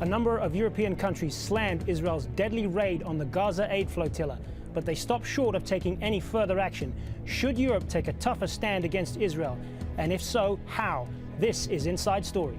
A number of European countries slammed Israel's deadly raid on the Gaza aid flotilla, but they stopped short of taking any further action. Should Europe take a tougher stand against Israel? And if so, how? This is Inside Story.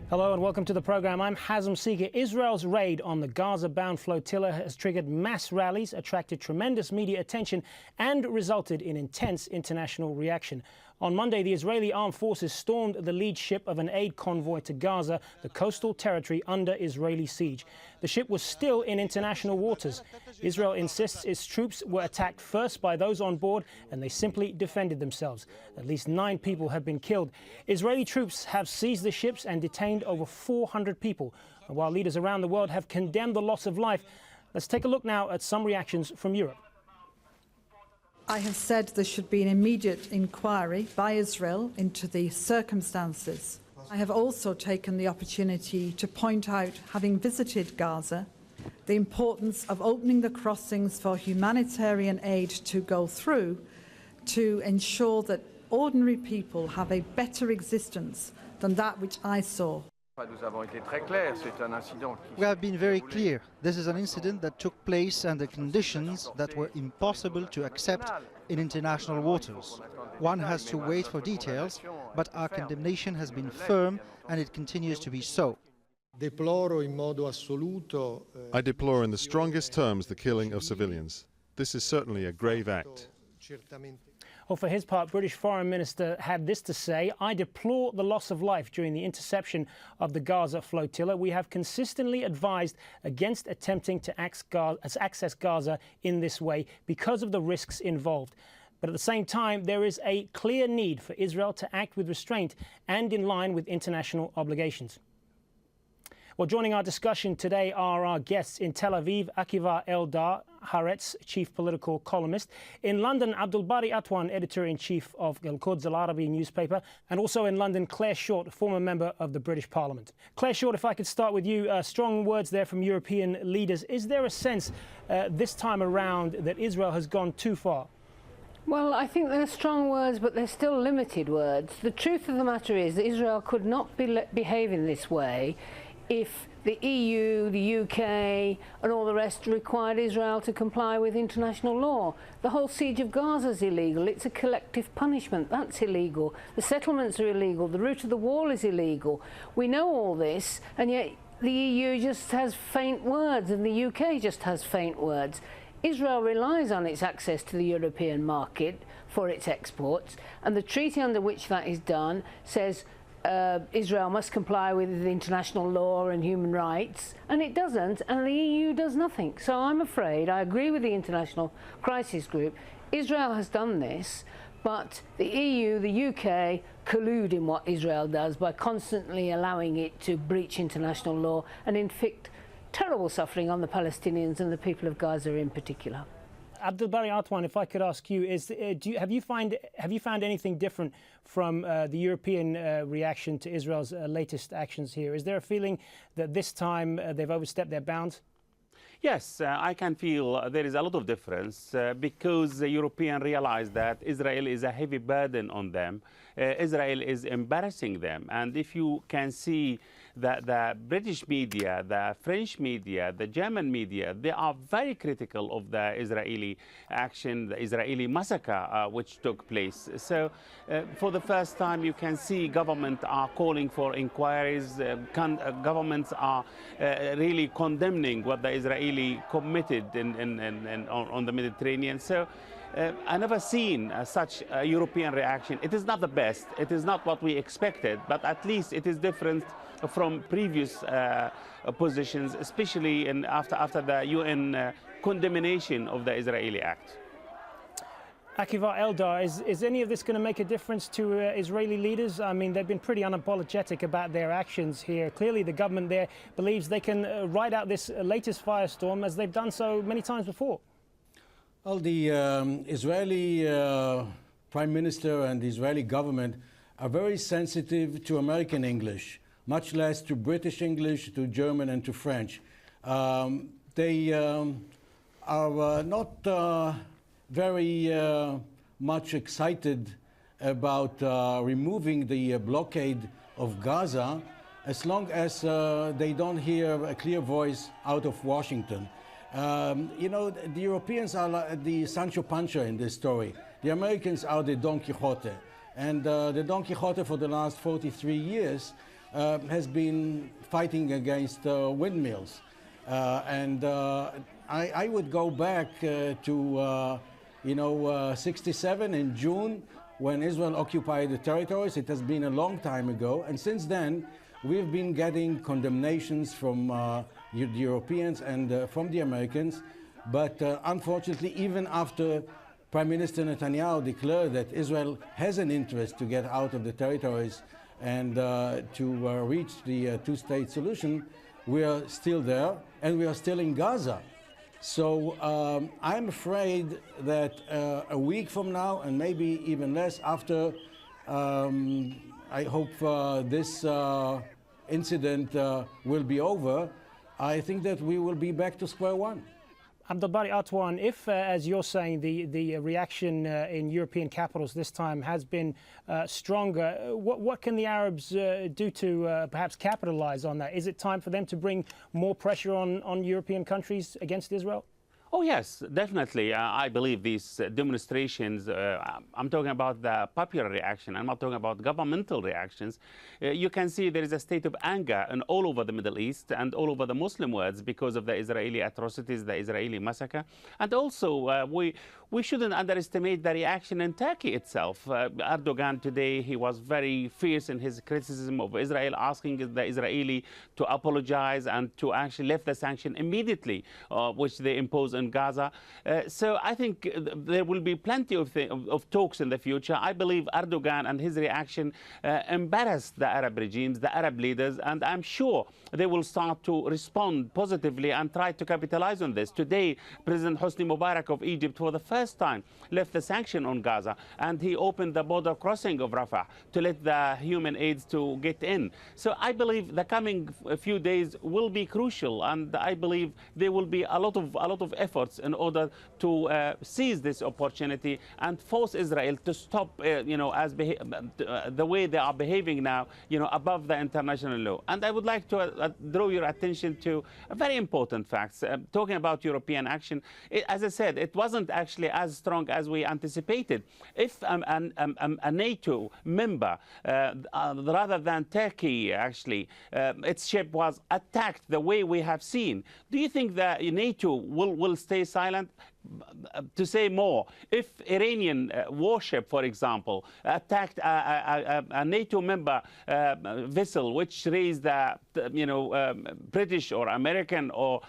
Hello and welcome to the program. I'm Hazem Seeker. Israel's raid on the Gaza-bound flotilla has triggered mass rallies, attracted tremendous media attention, and resulted in intense international reaction. On Monday, the Israeli armed forces stormed the lead ship of an aid convoy to Gaza, the coastal territory under Israeli siege. The ship was still in international waters. Israel insists its troops were attacked first by those on board, and they simply defended themselves. At least 9 people have been killed. Israeli troops have seized the ships and detained over 400 people. And while leaders around the world have condemned the loss of life, let's take a look now at some reactions from Europe. I have said there should be an immediate inquiry by Israel into the circumstances. I have also taken the opportunity to point out, having visited Gaza, the importance of opening the crossings for humanitarian aid to go through to ensure that ordinary people have a better existence than that which I saw. We have been very clear. This is an incident that took place under conditions that were impossible to accept in international waters. One has to wait for details, but our condemnation has been firm and it continues to be so. I deplore in the strongest terms the killing of civilians. This is certainly a grave act. Well, for his part, British Foreign Minister had this to say: I deplore the loss of life during the interception of the Gaza flotilla. We have consistently advised against attempting to access Gaza in this way because of the risks involved. But at the same time, there is a clear need for Israel to act with restraint and in line with international obligations. Well, joining our discussion today are our guests in Tel Aviv, Akiva Eldar, Haaretz chief political columnist; in London, Abdul Bari Atwan, editor-in-chief of Al-Quds Al-Arabi newspaper; and also in London, Claire Short, former member of the British Parliament. Claire Short, if I could start with you, strong words there from European leaders. Is there a sense this time around that Israel has gone too far? Well, I think they're strong words, but they're still limited words. The truth of the matter is that Israel could not behave in this way if the EU, the UK and all the rest required Israel to comply with international law. The whole siege of Gaza is illegal. It's a collective punishment. That's illegal. The settlements are illegal. The route of the wall is illegal. We know all this, and yet the EU just has faint words and the UK just has faint words. Israel relies on its access to the European market for its exports, and the treaty under which that is done says Israel must comply with international law and human rights, and it doesn't, and the EU does nothing. So I'm afraid, I agree with the International Crisis Group, Israel has done this, but the EU, the UK collude in what Israel does by constantly allowing it to breach international law and inflict terrible suffering on the Palestinians and the people of Gaza in particular. Abdul Bari Atwan, if I could ask you, have you found anything different from the European reaction to Israel's latest actions here? Is there a feeling that this time they've overstepped their bounds? Yes, I can feel there is a lot of difference because the Europeans realize that Israel is a heavy burden on them. Israel is embarrassing them. And if you can see that the British media, the French media, the German media, they are very critical of the Israeli action, the Israeli massacre which took place. So for the first time you can see governments are calling for inquiries, governments are really condemning what the Israeli committed on the Mediterranean. So I never seen such a European reaction. It is not the best, it is not what we expected, but at least it is different from previous positions, especially after the UN condemnation of the Israeli act. Akiva Eldar, is any of this going to make a difference to Israeli leaders? I mean, they've been pretty unapologetic about their actions here. Clearly, the government there believes they can ride out this latest firestorm as they've done so many times before. Well, the Israeli Prime Minister and the Israeli government are very sensitive to American English, much less to British English, to German and to French. I are not very much excited about removing the blockade of Gaza as long as they don't hear a clear voice out of Washington. You know, the Europeans are the Sancho Panza in this story. The Americans are the Don Quixote. And the Don Quixote for the last 43 years has been fighting against windmills. I would go back to, 67 in June when Israel occupied the territories. It has been a long time ago. And since then, we've been getting condemnations from the Europeans and from the Americans. But unfortunately, even after Prime Minister Netanyahu declared that Israel has an interest to get out of the territories and to reach the two-state solution, we are still there and we are still in Gaza. So I'm afraid that a week from now, and maybe even less after, I hope this incident will be over, I think that we will be back to square one. Abdelbari Atwan, if, as you're saying, the reaction in European capitals this time has been stronger, what can the Arabs do to perhaps capitalize on that? Is it time for them to bring more pressure on European countries against Israel? Oh, yes, definitely. I believe these demonstrations, I'm talking about the popular reaction, I'm not talking about governmental reactions. You can see there is a state of anger all over the Middle East and all over the Muslim world because of the Israeli atrocities, the Israeli massacre. And also, we shouldn't underestimate the reaction in Turkey itself. Erdogan today, he was very fierce in his criticism of Israel, asking the Israeli to apologize and to actually lift the sanction immediately, which they imposed in Gaza. So I think there will be plenty of talks in the future. I believe Erdogan and his reaction embarrassed the Arab regimes, the Arab leaders, and I'm sure they will start to respond positively and try to capitalize on this. Today, President Hosni Mubarak of Egypt, for the first time, left the sanction on Gaza, and he opened the border crossing of Rafah to let the human aids to get in. So I believe the coming few days will be crucial, and I believe there will be a lot of efforts in order to seize this opportunity and force Israel to stop, the way they are behaving now, above the international law. And I would like to draw your attention to a very important fact. Talking about European action, as I said, it wasn't actually as strong as we anticipated. If a NATO member, rather than Turkey, actually, its ship was attacked the way we have seen, do you think that NATO will stay silent? To say more, if Iranian warship, for example, attacked a NATO member vessel which raised the British or American or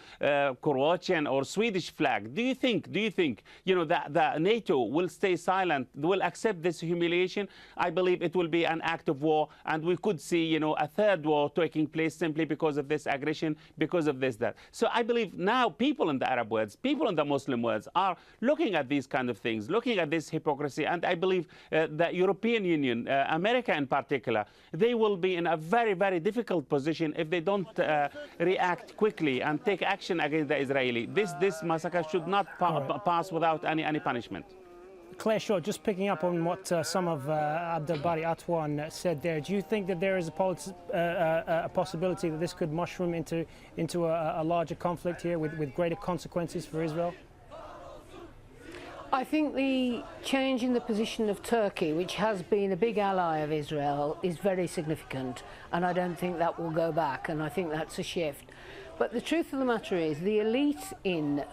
Croatian or Swedish flag, do you think that the NATO will stay silent, will accept this humiliation? I believe it will be an act of war, and we could see a third war taking place simply because of this aggression, because of that. So I believe now people in the Arab world, people in the Muslim world are looking at these kind of things, looking at this hypocrisy, and I believe the European Union, America in particular, they will be in a very, very difficult position if they don't react quickly and take action against the Israeli. This massacre should not pass without any punishment. Claire Shaw, just picking up on what some of Abdelbari Atwan said there, do you think that there is a possibility that this could mushroom into a larger conflict here with greater consequences for Israel? I think the change in the position of Turkey, which has been a big ally of Israel, is very significant, and I don't think that will go back, and I think that's a shift. But the truth of the matter is the elite in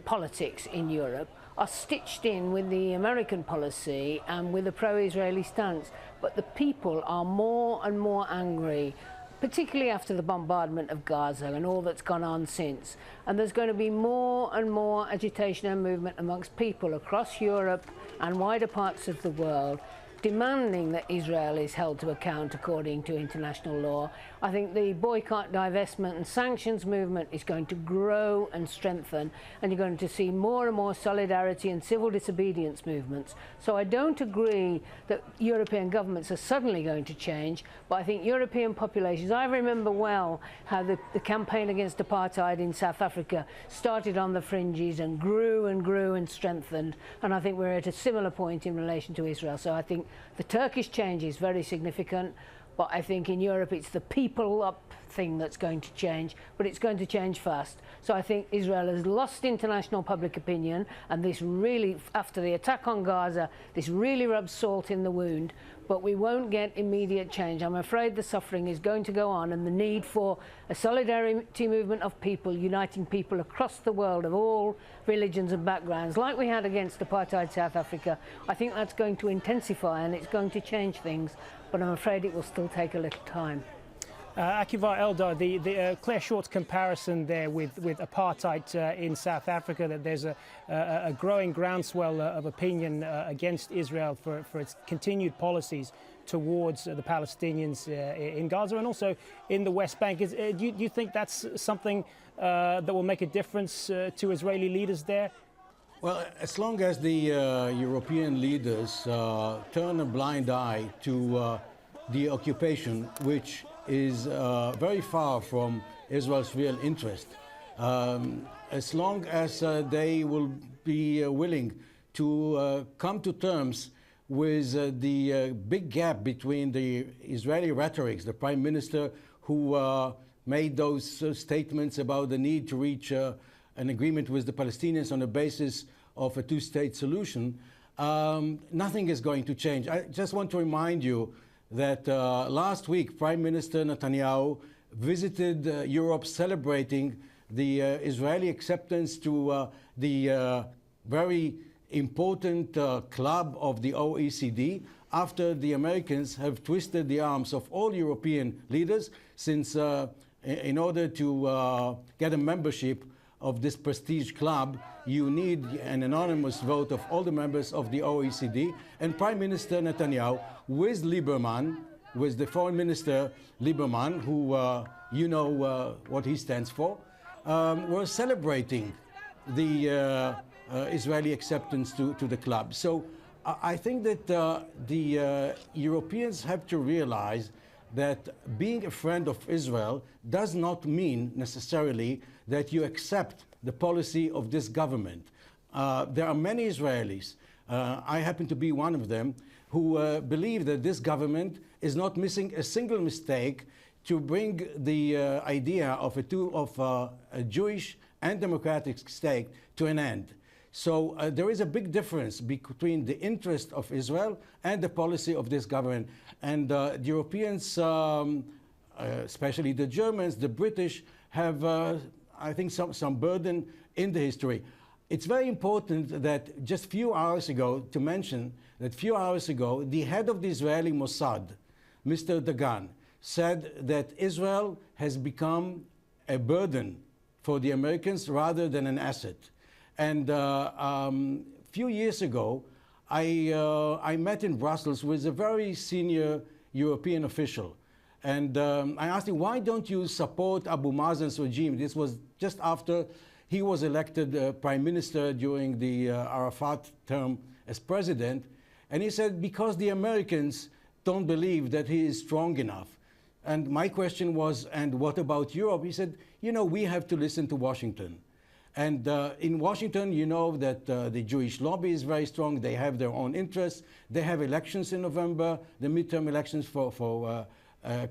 politics in Europe are stitched in with the American policy and with a pro-Israeli stance, but the people are more and more angry, particularly after the bombardment of Gaza and all that's gone on since. And there's going to be more and more agitation and movement amongst people across Europe and wider parts of the world demanding that Israel is held to account according to international law. I think the boycott, divestment and sanctions movement is going to grow and strengthen, and you're going to see more and more solidarity and civil disobedience movements. So I don't agree that European governments are suddenly going to change, but I think European populations, I remember well how the campaign against apartheid in South Africa started on the fringes and grew and strengthened, and I think we're at a similar point in relation to Israel. So I think the Turkish change is very significant, but I think in Europe it's the people up thing that's going to change, but it's going to change fast. So I think Israel has lost international public opinion, and this really, after the attack on Gaza, this really rubs salt in the wound, but we won't get immediate change. I'm afraid the suffering is going to go on, and the need for a solidarity movement of people, uniting people across the world of all religions and backgrounds, like we had against apartheid South Africa, I think that's going to intensify and it's going to change things, but I'm afraid it will still take a little time. Akiva Eldar, the Claire Short's comparison there with apartheid in South Africa, that there's a growing groundswell of opinion against Israel for its continued policies towards the Palestinians in Gaza and also in the West Bank. Do you think that's something that will make a difference to Israeli leaders there? Well, as long as the European leaders turn a blind eye to the occupation, which is very far from Israel's real interest. As long as they will be willing to come to terms with the big gap between the Israeli rhetorics, the Prime Minister who made those statements about the need to reach an agreement with the Palestinians on the basis of a two-state solution, nothing is going to change. I just want to remind you that last week Prime Minister Netanyahu visited Europe celebrating the Israeli acceptance to the very important club of the OECD after the Americans have twisted the arms of all European leaders since in order to get a membership of this prestige club, you need an anonymous vote of all the members of the OECD. And Prime Minister Netanyahu, with Lieberman, with the Foreign Minister Lieberman, who you know what he stands for, were celebrating the Israeli acceptance to the club. So I think that the Europeans have to realize that being a friend of Israel does not mean necessarily that you accept the policy of this government. There are many Israelis, I happen to be one of them, who believe that this government is not missing a single mistake to bring the idea of a Jewish and democratic state to an end. So there is a big difference between the interest of Israel and the policy of this government. And the Europeans, especially the Germans, the British, have, I think, some burden in the history. It's very important that just a few hours ago, to mention that few hours ago, the head of the Israeli Mossad, Mr. Dagan, said that Israel has become a burden for the Americans rather than an asset. And a few years ago, I met in Brussels with a very senior European official. And I asked him, why don't you support Abu Mazen's regime? This was just after he was elected Prime Minister during the Arafat term as president. And he said, because the Americans don't believe that he is strong enough. And my question was, and what about Europe? He said, you know, we have to listen to Washington. And in Washington, you know that the Jewish lobby is very strong. They have their own interests. They have elections in November, the midterm elections for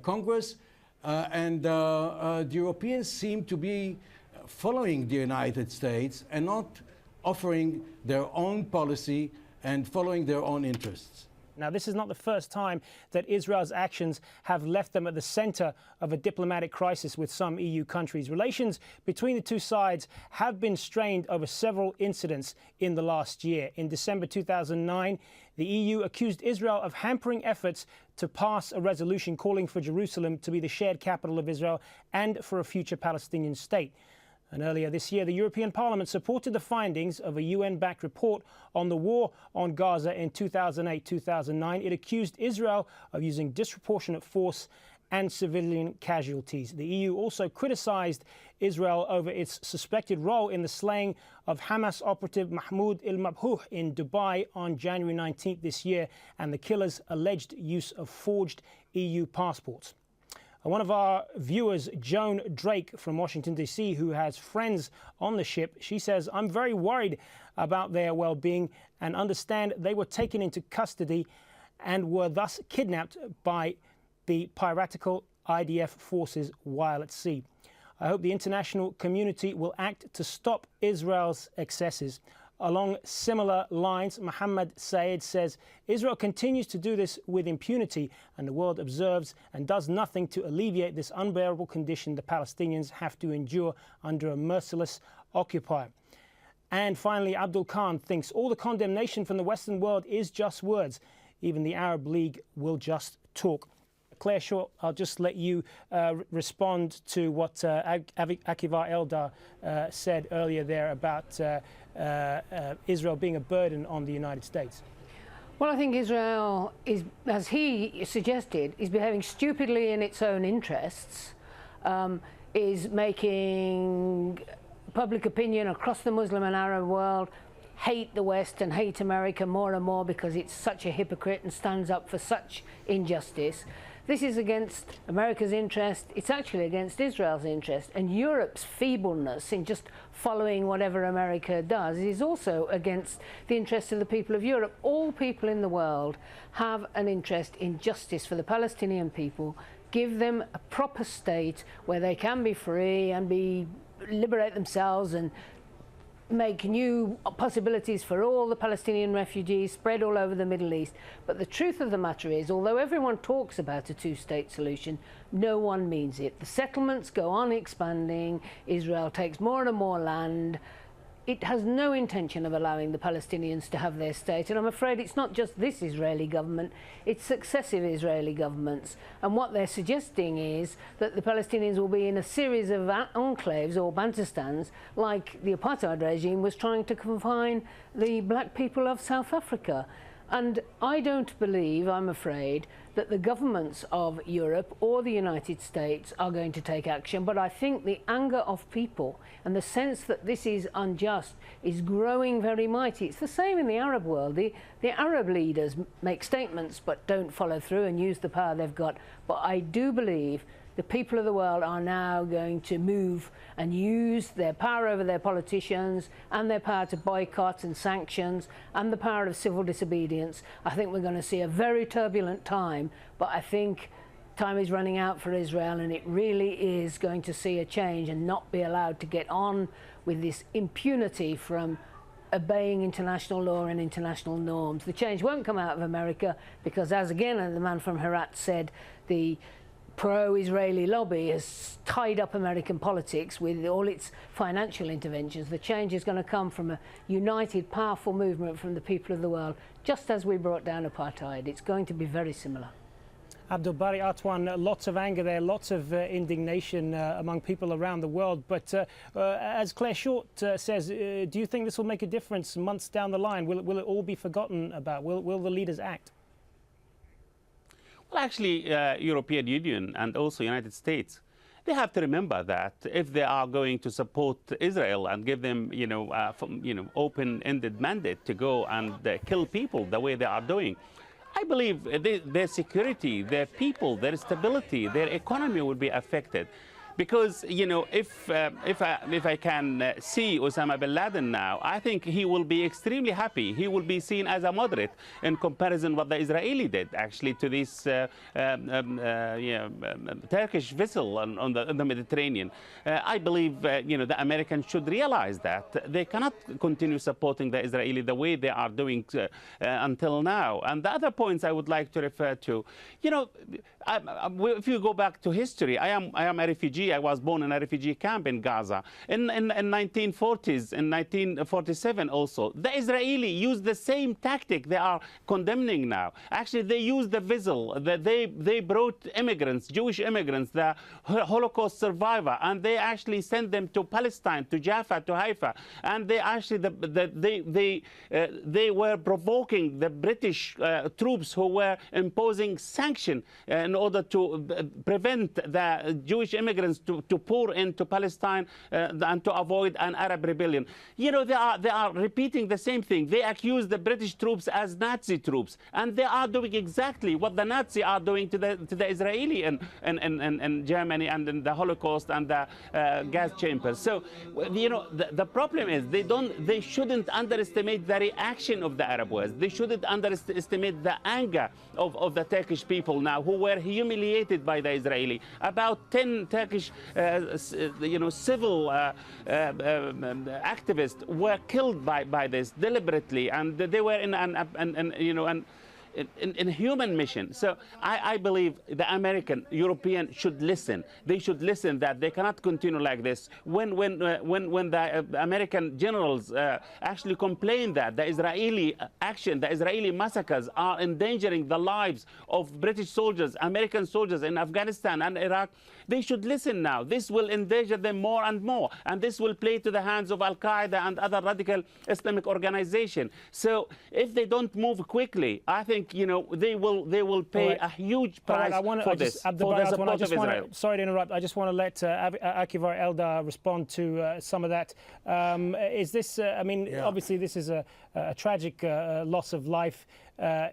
Congress. And the Europeans seem to be following the United States and not offering their own policy and following their own interests. Now, this is not the first time that Israel's actions have left them at the center of a diplomatic crisis with some EU countries. Relations between the two sides have been strained over several incidents in the last year. In December 2009, the EU accused Israel of hampering efforts to pass a resolution calling for Jerusalem to be the shared capital of Israel and for a future Palestinian state. And earlier this year, the European Parliament supported the findings of a UN-backed report on the war on Gaza in 2008-2009. It accused Israel of using disproportionate force and civilian casualties. The EU also criticised Israel over its suspected role in the slaying of Hamas operative Mahmoud al-Mabhouh in Dubai on January 19th this year, and the killer's alleged use of forged EU passports. One of our viewers, Joan Drake from Washington, D.C., who has friends on the ship, she says, "I'm very worried about their well-being and understand they were taken into custody and were thus kidnapped by the piratical IDF forces while at sea. I hope the international community will act to stop Israel's excesses." Along similar lines, Mohammed Saeed says Israel continues to do this with impunity, and the world observes and does nothing to alleviate this unbearable condition the Palestinians have to endure under a merciless occupier. And finally, Abdul Khan thinks all the condemnation from the Western world is just words. Even the Arab League will just talk. Claire Shaw, I'll just let you respond to what Akiva Eldar said earlier there about Israel being a burden on the United States. Well, I think Israel is, as he suggested, is behaving stupidly in its own interests, is making public opinion across the Muslim and Arab world hate the West and hate America more and more because it's such a hypocrite and stands up for such injustice. This is against America's interest. It's actually against Israel's interest. And Europe's feebleness in just following whatever America does is also against the interests of the people of Europe. All people in the world have an interest in justice for the Palestinian people. Give them a proper state where they can be free and liberate themselves and make new possibilities for all the Palestinian refugees spread all over the Middle East. But the truth of the matter is, although everyone talks about a two-state solution, no one means it. The settlements go on expanding, Israel takes more and more land. It has no intention of allowing the Palestinians to have their state, and I'm afraid it's not just this Israeli government, it's successive Israeli governments. And what they're suggesting is that the Palestinians will be in a series of enclaves or bantustans, like the apartheid regime was trying to confine the black people of South Africa. And I don't believe, I'm afraid, that the governments of Europe or the United States are going to take action, but I think the anger of people and the sense that this is unjust is growing very mighty. It's the same in the Arab world. The Arab leaders make statements but don't follow through and use the power they've got. But I do believe the people of the world are now going to move and use their power over their politicians and their power to boycott and sanctions and the power of civil disobedience. I think we're going to see a very turbulent time, but I think time is running out for Israel, and it really is going to see a change and not be allowed to get on with this impunity from obeying international law and international norms. The change won't come out of America because, as again the man from Herat said, the pro-Israeli lobby has tied up American politics with all its financial interventions. The change is going to come from a united, powerful movement from the people of the world, just as we brought down apartheid. It's going to be very similar. Abdul Bari Atwan, lots of anger there, lots of indignation among people around the world. But as Claire Short says, do you think this will make a difference months down the line? Will it all be forgotten about? Will the leaders act? Well, actually, European Union and also United States, they have to remember that if they are going to support Israel and give them, open-ended mandate to go and kill people the way they are doing, I believe their security, their people, their stability, their economy will be affected. Because, if I can see Osama bin Laden now, I think he will be extremely happy. He will be seen as a moderate in comparison what the Israeli did, actually, to this Turkish vessel on the Mediterranean. I believe, the Americans should realize that they cannot continue supporting the Israeli the way they are doing until now. And the other points I would like to refer to, if you go back to history, I am a refugee. I was born in a refugee camp in Gaza. In 1940s, in 1947 also, the Israeli used the same tactic they are condemning now. Actually, they used the vessel. They brought immigrants, Jewish immigrants, the Holocaust survivor, and they actually sent them to Palestine, to Jaffa, to Haifa, and they actually they were provoking the British troops who were imposing sanctions in order to prevent the Jewish immigrants to pour into Palestine and to avoid an Arab rebellion. You know, they are repeating the same thing. They accuse the British troops as Nazi troops, and they are doing exactly what the Nazis are doing to the Israeli in Germany and in the Holocaust and the gas chambers. So, you know, the problem is they shouldn't underestimate the reaction of the Arab world. They shouldn't underestimate the anger of the Turkish people now, who were humiliated by the Israeli. About 10 Turkish, civil activists were killed by this deliberately, and they were in a human mission. So I believe the American, European should listen. They should listen that they cannot continue like this. When the American generals actually complain that the Israeli action, the Israeli massacres are endangering the lives of British soldiers, American soldiers in Afghanistan and Iraq, they should listen now. This will endanger them more and more, and this will play to the hands of Al-Qaeda and other radical Islamic organizations. So if they don't move quickly, I think, you know, they will pay a huge price for this, for the support of Israel. Sorry to interrupt. I just want to let Akivar Eldar respond to some of that. Is this, obviously this is a tragic loss of life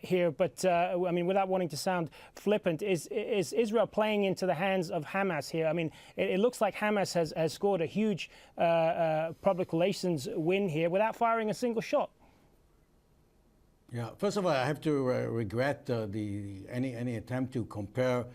here, but I mean, without wanting to sound flippant, is Israel playing into the hands of Hamas here? I mean, it looks like Hamas has scored a huge public relations win here without firing a single shot. Yeah, first of all, I have to regret any attempt to compare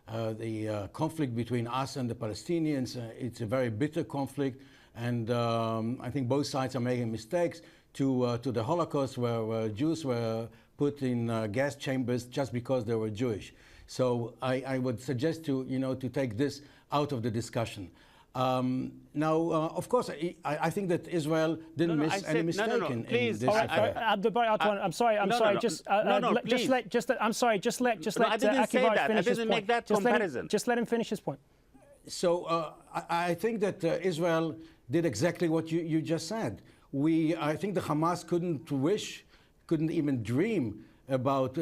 the conflict between us and the Palestinians. It's a very bitter conflict, and I think both sides are making mistakes to the Holocaust, where Jews were put in gas chambers just because they were Jewish. So I would suggest to take this out of the discussion. Of course, I think that Israel didn't miss any mistake in this affair. I'm sorry. Just let Akivar finish his point. I didn't make that comparison. Just let him finish his point. So I think that Israel did exactly what you just said. I think the Hamas couldn't even dream about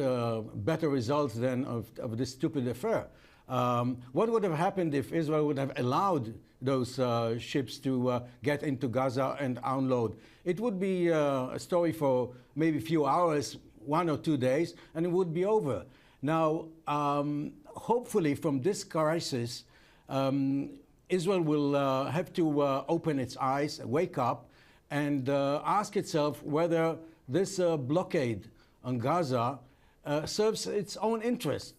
better results than of this stupid affair. What would have happened if Israel would have allowed those ships to get into Gaza and unload? It would be a story for maybe a few hours, 1 or 2 days, and it would be over. Now, hopefully from this crisis, Israel will have to open its eyes, wake up, and ask itself whether this blockade on Gaza serves its own interest.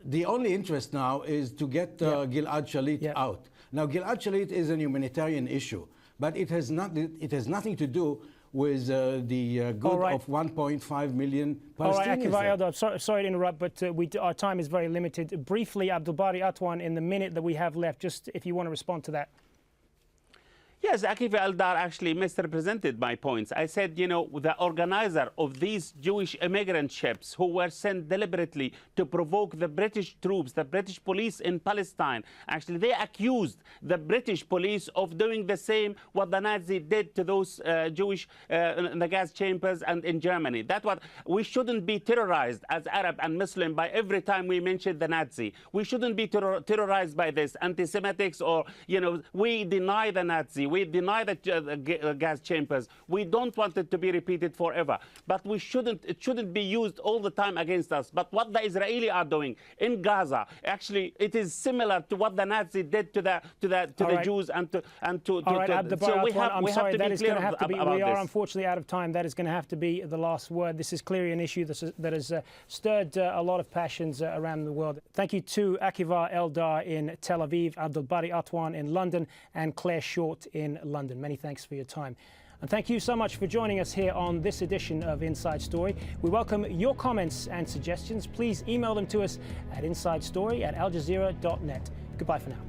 The only interest now is to get Gilad Shalit out. Now, Gilad Shalit is a humanitarian issue, but it has nothing to do with the good of 1.5 million Palestinians. All right, Akivar Eldar, sorry to interrupt, but our time is very limited. Briefly, Abdulbari Atwan, in the minute that we have left, just if you want to respond to that. Yes, Akivar Eldar actually misrepresented my points. I said, you know, the organizer of these Jewish immigrant ships who were sent deliberately to provoke the British troops, the British police in Palestine, actually they accused the British police of doing the same what the Nazis did to those Jewish in the gas chambers and in Germany. That's what we shouldn't be terrorized as Arab and Muslim by every time we mention the Nazi. We shouldn't be terrorized by this anti-Semitics, or, you know, we deny the Nazi. We deny the gas chambers. We don't want it to be repeated forever. But it shouldn't be used all the time against us. But what the Israelis are doing in Gaza, actually, it is similar to what the Nazis did to the Jews and to. So we have to be clear about this. We are unfortunately out of time. That is going to have to be the last word. This is clearly an issue that has stirred a lot of passions around the world. Thank you to Akivar Eldar in Tel Aviv, Abdulbari Atwan in London, and Claire Short in in London. Many thanks for your time. And thank you so much for joining us here on this edition of Inside Story. We welcome your comments and suggestions. Please email them to us at insidestory@aljazeera.net. Goodbye for now.